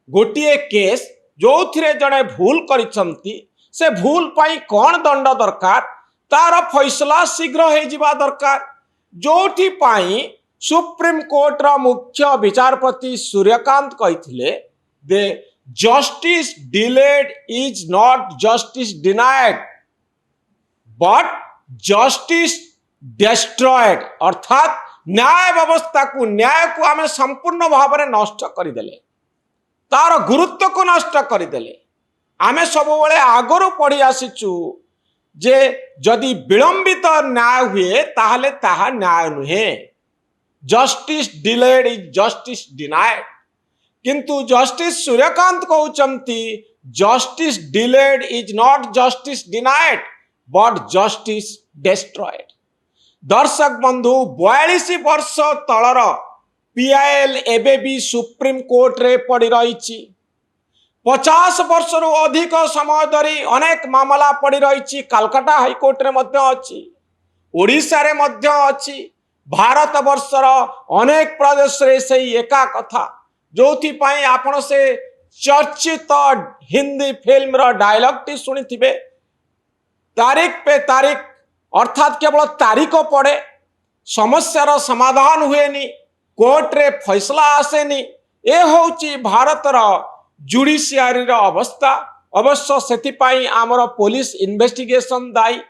गोटे केस जो थे जड़े भूल करिसंती से भूल पाई कौन दंड दरकार तार फैसला शीघ्र हो दरकार जोठी पाई सुप्रीम कोर्ट रा मुख्य विचारपति सूर्यकांत कही दे justice delayed is not justice denied but justice destroyed अर्थात न्याय व्यवस्था को न्याय को आम संपूर्ण भाव में नष्ट करदेले तार गुरुत्व को नष्ट करदेले आमे सब बड़े आगरू पढ़ी आसीचु जे जदि विलंबित न्याय हुए ताहले ताहा न्याय नुहे justice delayed is justice denied किंतु जस्टिस सूर्यकांत कहउचंती justice delayed is not justice denied but justice destroyed. दर्शक बंधु 42 वर्ष तलर पीआईएल एबे भी सुप्रीम कोर्ट रे पड़ी रही 50 वर्ष रु अधिक समय धरी अनेक मामला पड़ी रही कलकत्ता हाईकोर्ट रे मध्य अछि ओडिशा रे मध्य अछि भारत वर्षर अनेक प्रदेश रे से एका कथा जोथि पाई आपण से चर्चित हिंदी फिल्म रो डायलॉग टी सुनिथिबे तारीख पे तारीख अर्थात केवल तारीख पड़े समस्यार समाधान हुएनी कोर्ट रे फैसला आसेनी ए होची भारतर जुडिशियरी अवस्था अवश्य से आमर पुलिस इन्वेस्टिगेशन दायी